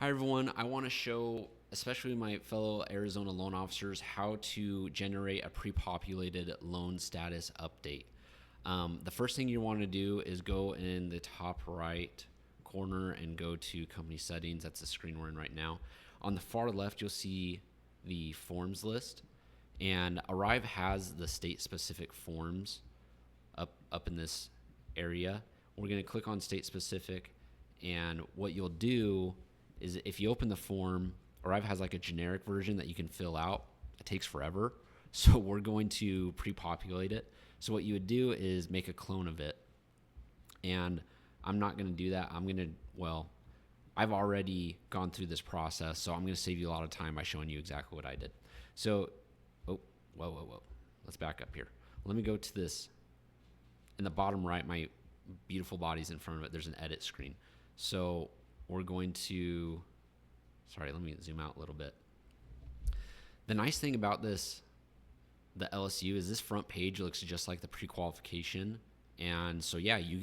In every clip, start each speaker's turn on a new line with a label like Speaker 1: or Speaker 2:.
Speaker 1: Hi, everyone. I want to show, especially my fellow Arizona loan officers, how to generate a pre-populated loan status update. The first thing you want to do is go in the top right corner and go to company settings. That's the screen we're in right now. On the far left, you'll see the forms list, and Arive has the state-specific forms up in this area. We're going to click on state-specific, and what you'll do is if you open the form, Arive has like a generic version that you can fill out. It takes forever. So we're going to pre-populate it. So what you would do is make a clone of it. And I'm not going to do that. I've already gone through this process, so I'm going to save you a lot of time by showing you exactly what I did. So, whoa. Let's back up here. Let me go to this. In the bottom right, my beautiful body's in front of it. There's an edit screen. So we're going to, let me zoom out a little bit. The nice thing about this, the LSU, is this front page looks just like the pre-qualification. And so, yeah, you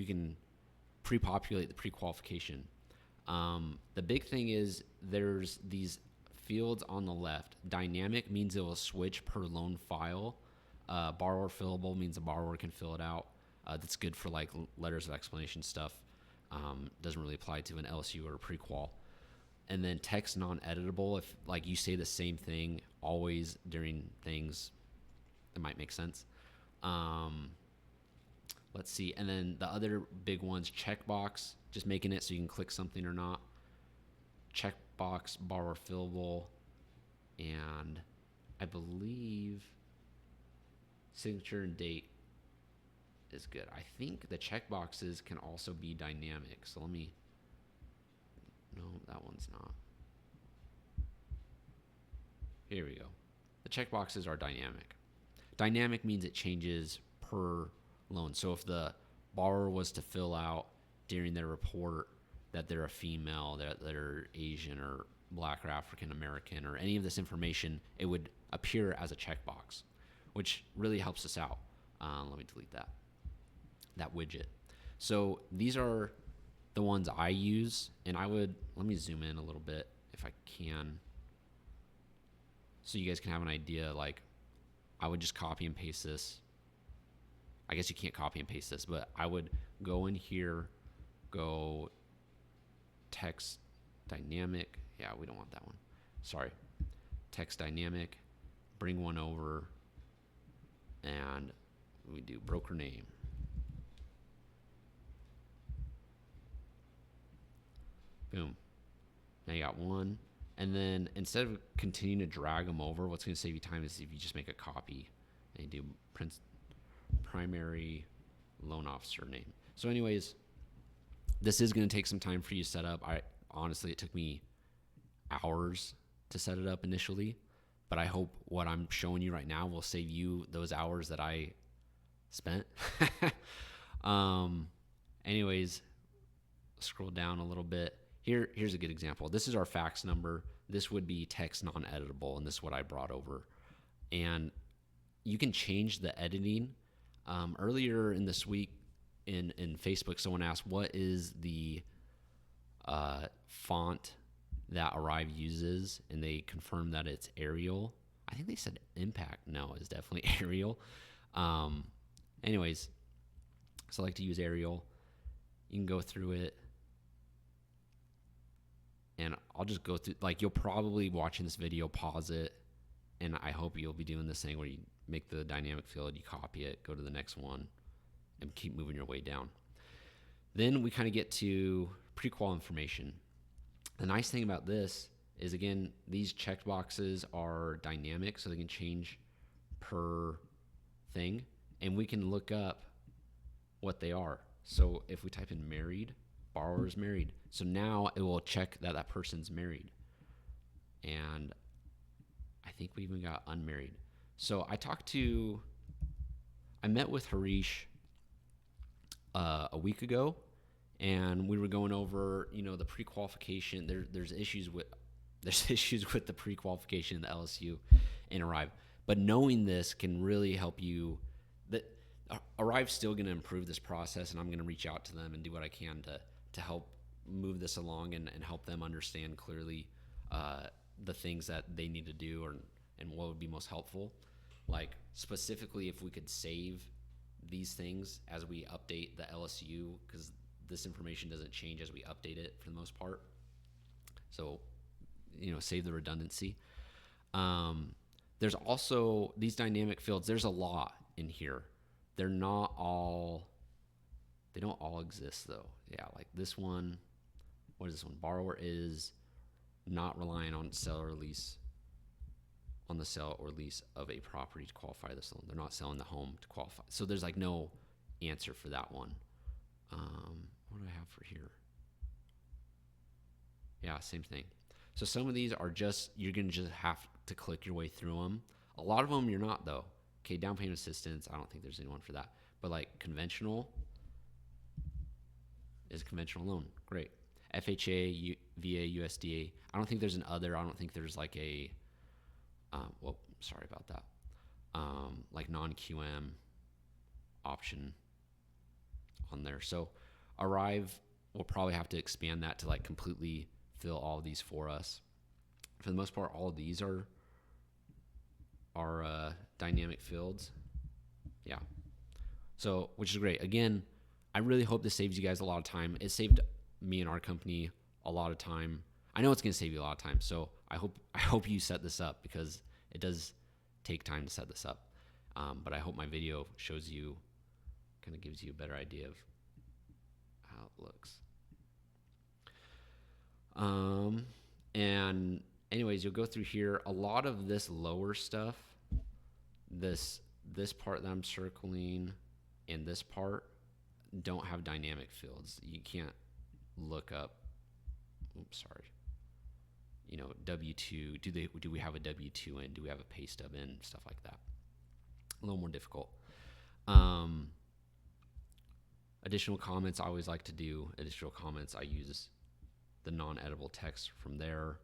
Speaker 1: can pre-populate the pre-qualification. The big thing is there's these fields on the left. Dynamic means it will switch per loan file. Borrower fillable means the borrower can fill it out. That's good for like letters of explanation stuff. Doesn't really apply to an LSU or a pre-qual. And then text non-editable, if like you say the same thing always during things, it might make sense. Let's see. And then the other big ones, checkbox, just making it so you can click something or not. Checkbox, borrower fillable, and I believe signature and date is good. I think the checkboxes can also be dynamic. So no, that one's not. Here we go. The checkboxes are dynamic. Dynamic means it changes per loan. So if the borrower was to fill out during their report that they're a female, that they're Asian or Black or African American or any of this information, it would appear as a checkbox, which really helps us out. Let me delete that widget. So these are the ones I use, and let me zoom in a little bit if I can, so you guys can have an idea. Like, I would just copy and paste this. I guess you can't copy and paste this, but I would go in here, go text dynamic. Yeah, we don't want that one. Sorry. Text dynamic, bring one over, and we do broker name. Boom. Now you got one. And then instead of continuing to drag them over, what's going to save you time is if you just make a copy and you do primary loan officer name. So anyways, this is going to take some time for you to set up. Honestly, it took me hours to set it up initially, but I hope what I'm showing you right now will save you those hours that I spent. Anyways, scroll down a little bit. Here's a good example. This is our fax number. This would be text non-editable, and this is what I brought over. And you can change the editing. Earlier in this week in Facebook, someone asked, what is the font that Arive uses? And they confirmed that it's Arial. I think they said Impact. No, it's definitely Arial. Anyways, so I like to use Arial. You can go through it. And I'll just go through, like, you'll probably watching this video, pause it, and I hope you'll be doing this thing where you make the dynamic field, you copy it, go to the next one, and keep moving your way down. Then we kind of get to pre-qual information. The nice thing about this is, again, these checkboxes are dynamic, so they can change per thing, and we can look up what they are. So if we type in married, borrower is married. So now it will check that that person's married. And I think we even got unmarried. So I met with Harish a week ago, and we were going over, the pre-qualification. There's issues with the pre-qualification in the LSU and Arive. But knowing this can really help you. That Arive's still going to improve this process, and I'm going to reach out to them and do what I can to help move this along and help them understand clearly the things that they need to do and what would be most helpful. Like specifically, if we could save these things as we update the LSU, because this information doesn't change as we update it for the most part. So, save the redundancy. There's also these dynamic fields. There's a lot in here. They don't all exist though. Yeah, like this one. What is this one? Borrower is not relying on sale or lease, on the sale or lease of a property to qualify this loan. They're not selling the home to qualify. So there's like no answer for that one. What do I have for here? Yeah, same thing. So some of these are you're going to just have to click your way through them. A lot of them you're not though. Okay, down payment assistance, I don't think there's anyone for that. But like conventional is a conventional loan. Great. FHA, VA, USDA. I don't think there's an other. I don't think there's like a, sorry about that. Like non-QM option on there. So Arive will probably have to expand that to like completely fill all of these for us. For the most part, all of these are dynamic fields. Yeah. So, which is great. Again, I really hope this saves you guys a lot of time. It saved me and our company a lot of time. I know it's going to save you a lot of time. So I hope you set this up, because it does take time to set this up. But I hope my video shows you, kind of gives you a better idea of how it looks. And anyways, you'll go through here. A lot of this lower stuff, this part that I'm circling and this part don't have dynamic fields. You can't look up, W-2. Do we have a W-2 in? Do we have a pay stub in? Stuff like that. A little more difficult. Additional comments, I always like to do additional comments. I use the non-editable text from there.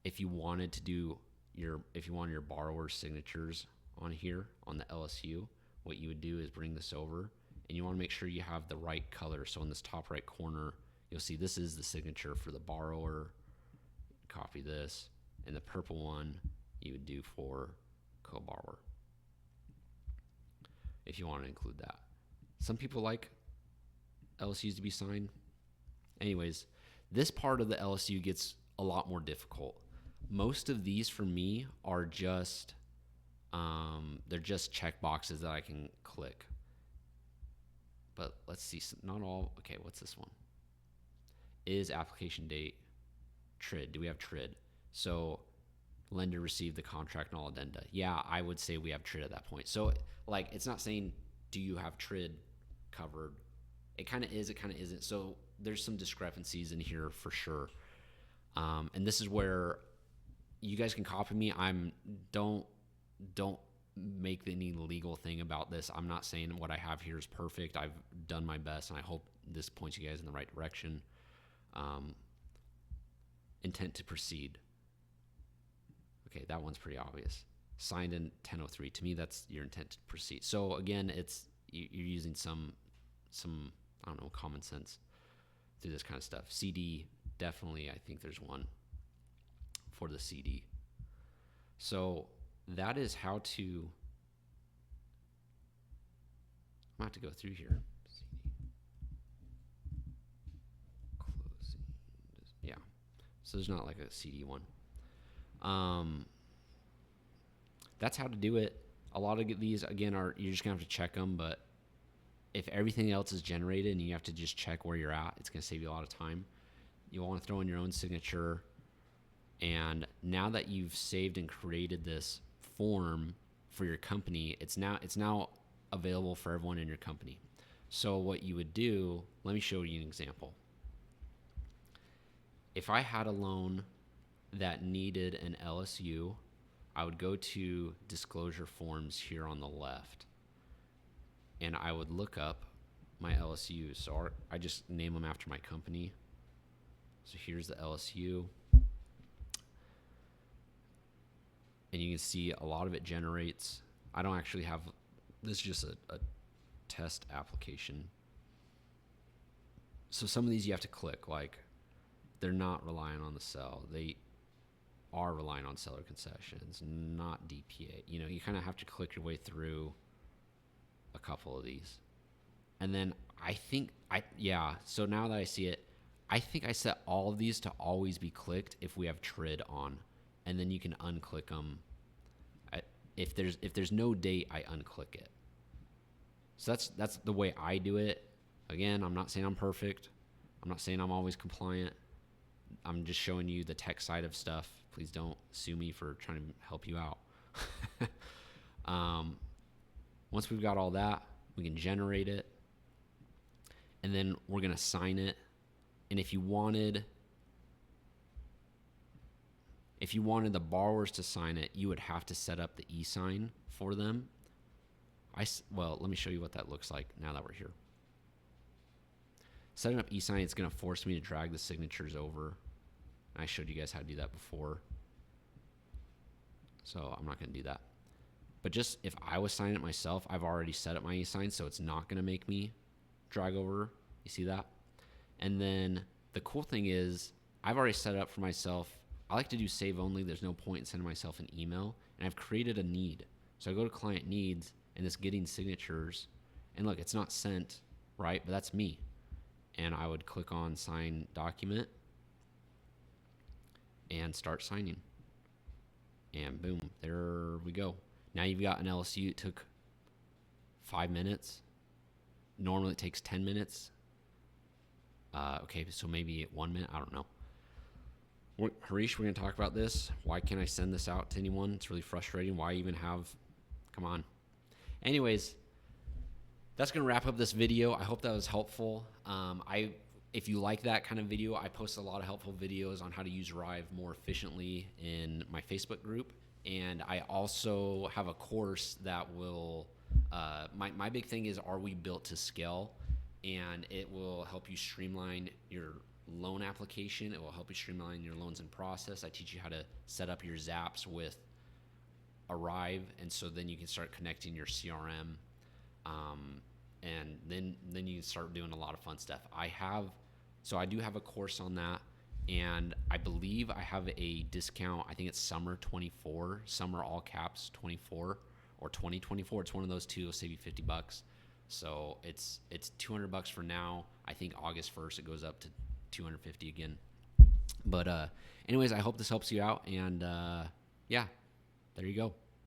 Speaker 1: If you wanted your borrower's signatures on here on the LSU, what you would do is bring this over, and you want to make sure you have the right color. So in this top right corner, you'll see this is the signature for the borrower. Copy this, and the purple one you would do for co-borrower, if you want to include that. Some people like LSUs to be signed. Anyways, this part of the LSU gets a lot more difficult. Most of these for me are just they're just check boxes that I can click. But let's see, not all. Okay, what's this one? Is application date TRID? Do we have TRID? So lender received the contract and all addenda. Yeah, I would say we have TRID at that point. So like, it's not saying do you have TRID covered. It kind of is, it kind of isn't. So there's some discrepancies in here for sure. And this is where you guys can copy me. Don't make any legal thing about this. I'm not saying what I have here is perfect. I've done my best, and I hope this points you guys in the right direction. Intent to proceed. Okay, that one's pretty obvious. Signed in 1003. To me, that's your intent to proceed. So again, you're using some I don't know, common sense through this kind of stuff. CD, definitely, I think there's one for the CD. So that is how to, I'm going to have to go through here. CD. Closing. Yeah. So there's not like a CD one. That's how to do it. A lot of these, again, you're just going to have to check them, but if everything else is generated and you have to just check where you're at, it's going to save you a lot of time. You'll want to throw in your own signature. And now that you've saved and created this form for your company, it's now available for everyone in your company. So what you would do, let me show you an example. If I had a loan that needed an LSU, I would go to disclosure forms here on the left, and I would look up my LSUs. So I just name them after my company. So here's the LSU. And you can see a lot of it generates. I don't actually have, this is just a test application. So some of these you have to click, like they're not relying on the sell. They are relying on seller concessions, not DPA. You know, you kind of have to click your way through a couple of these. And then so now that I see it, I think I set all of these to always be clicked if we have TRID on. And then you can unclick them. If there's no date, I unclick it. So that's the way I do it. Again, I'm not saying I'm perfect. I'm not saying I'm always compliant. I'm just showing you the tech side of stuff. Please don't sue me for trying to help you out. Once we've got all that, we can generate it. And then we're going to sign it. And if you wanted the borrowers to sign it, you would have to set up the e-sign for them. Well, let me show you what that looks like now that we're here. Setting up e-sign, it's going to force me to drag the signatures over. I showed you guys how to do that before, so I'm not going to do that. But just if I was signing it myself, I've already set up my e-sign, so it's not going to make me drag over. You see that? And then the cool thing is I've already set it up for myself. I like to do save only. There's no point in sending myself an email. And I've created a need. So I go to client needs and it's getting signatures. And look, it's not sent, right? But that's me. And I would click on sign document and start signing. And boom, there we go. Now you've got an LSU. It took 5 minutes. Normally it takes 10 minutes. Okay, so maybe 1 minute. I don't know. Harish, we're going to talk about this. Why can't I send this out to anyone? It's really frustrating. Why even have... Come on. Anyways, that's going to wrap up this video. I hope that was helpful. If you like that kind of video, I post a lot of helpful videos on how to use Arive more efficiently in my Facebook group. And I also have a course that will... my big thing is, are we built to scale? And it will help you streamline your loan application. It will help you streamline your loans in process. I teach you how to set up your Zaps with Arive, and so then you can start connecting your CRM, and then you can start doing a lot of fun stuff. I do have a course on that, and I believe I have a discount. I think it's summer 24, summer all caps 24 or 2024. It's one of those two. It'll save you $50. So it's $200 for now. I think August 1st it goes up to $250 again. But anyways, I hope this helps you out, and yeah, there you go.